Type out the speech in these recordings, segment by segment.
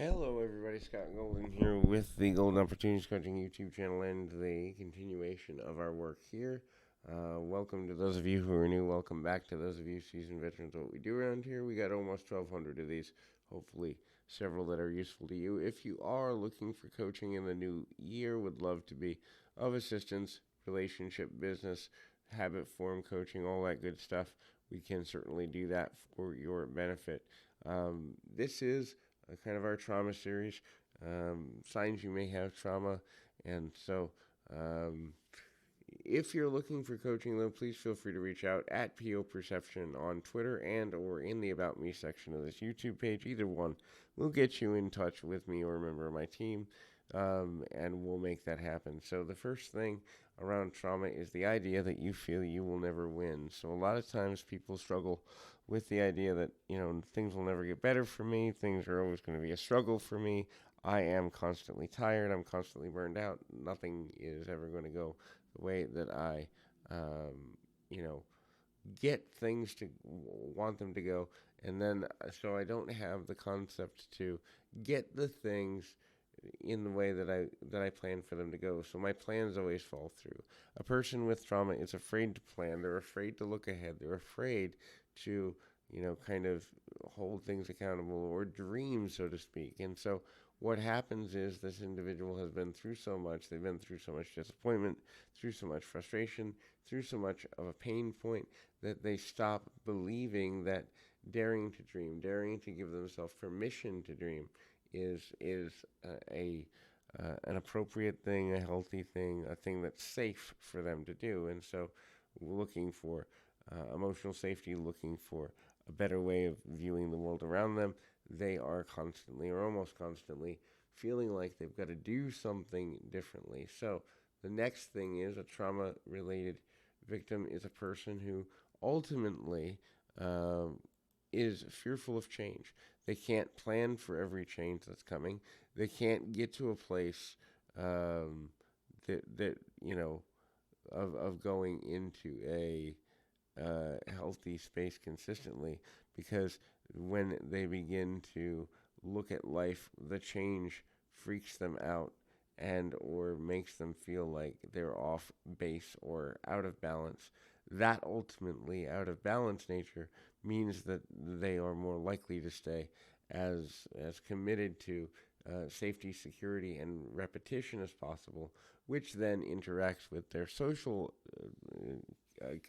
Hello, everybody. Scott Golden here with the Golden Opportunities Coaching YouTube channel and the continuation of our work here. Welcome to those of you who are new. Welcome back to those of you seasoned veterans of what we do around here. We got almost 1,200 of these. Hopefully, several that are useful to you. If you are looking for coaching in the new year, would love to be of assistance, relationship, business, habit form coaching, all that good stuff. We can certainly do that for your benefit. This is kind of our trauma series, signs you may have trauma. And so, if you're looking for coaching, though, please feel free to reach out at PO Perception on Twitter and or in the About Me section of this YouTube page. Either one will get you in touch with me or a member of my team, and we'll make that happen. So the first thing around trauma is the idea that you feel you will never win. So a lot of times people struggle with the idea that, things will never get better for me. Things are always going to be a struggle for me. I am constantly tired. I'm constantly burned out. Nothing is ever going to go the way that I, you know, get things to want them to go. And then, so I don't have the concept to get the things in the way that I plan for them to go. So my plans always fall through. A person with trauma is afraid to plan. They're afraid to look ahead. They're afraid to, kind of hold things accountable or dream, so to speak. And so what happens is this individual has been through so much. They've been through so much disappointment, through so much frustration, through so much of a pain point that they stop believing that daring to dream, daring to give themselves permission to dream is an appropriate thing, a healthy thing, a thing that's safe for them to do. And so, looking for emotional safety, looking for a better way of viewing the world around them, they are constantly or almost constantly feeling like they've got to do something differently. So, the next thing is a trauma related victim is a person who ultimately is fearful of change. They can't plan for every change that's coming. They can't get to a place that of going into a healthy space consistently, because when they begin to look at life, the change freaks them out and or makes them feel like they're off base or out of balance. That ultimately out of balance nature means that they are more likely to stay as committed to safety, security, and repetition as possible, which then interacts with their social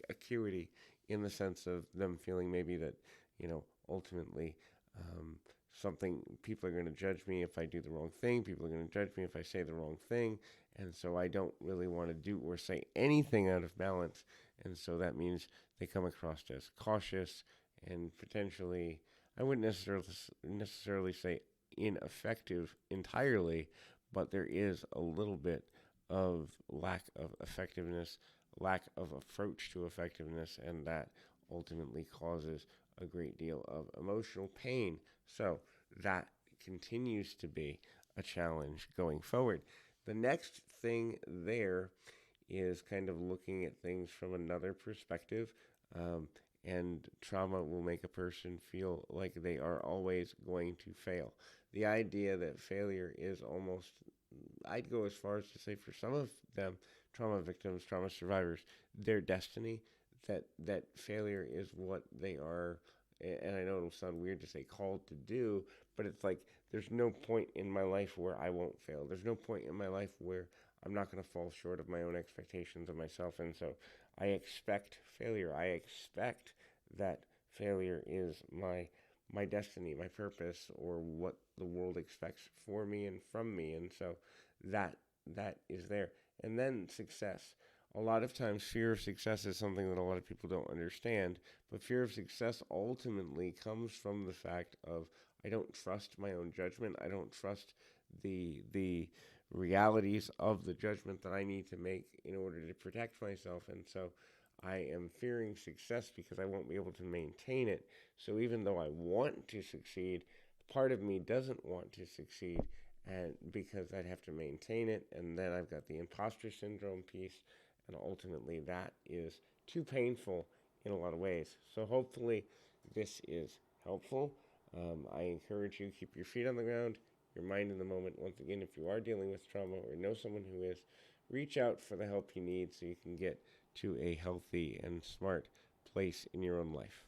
acuity in the sense of them feeling maybe that, ultimately something, people are going to judge me if I do the wrong thing. People are going to judge me if I say the wrong thing. And so I don't really want to do or say anything out of balance. And so that means they come across as cautious and potentially, I wouldn't necessarily say ineffective entirely, but there is a little bit of lack of effectiveness, lack of approach to effectiveness, and that ultimately causes a great deal of emotional pain. So that continues to be a challenge going forward. The next thing there is kind of looking at things from another perspective. And trauma will make a person feel like they are always going to fail. The idea that failure is almost, I'd go as far as to say for some of them, trauma victims, trauma survivors, their destiny, that failure is what they are, and I know it'll sound weird to say called to do, but it's like there's no point in my life where I won't fail. There's no point in my life where I'm not going to fall short of my own expectations of myself. And so I expect failure. I expect that failure is my destiny, my purpose, or what the world expects for me and from me. And so that is there. And then success. A lot of times fear of success is something that a lot of people don't understand, but fear of success ultimately comes from the fact of I don't trust my own judgment. I don't trust the realities of the judgment that I need to make in order to protect myself. And so I am fearing success because I won't be able to maintain it. So even though I want to succeed, part of me doesn't want to succeed, and because I'd have to maintain it, and then I've got the imposter syndrome piece, and ultimately that is too painful in a lot of ways. So hopefully this is helpful. I encourage you, keep your feet on the ground, your mind in the moment. Once again, if you are dealing with trauma or know someone who is, reach out for the help you need so you can get to a healthy and smart place in your own life.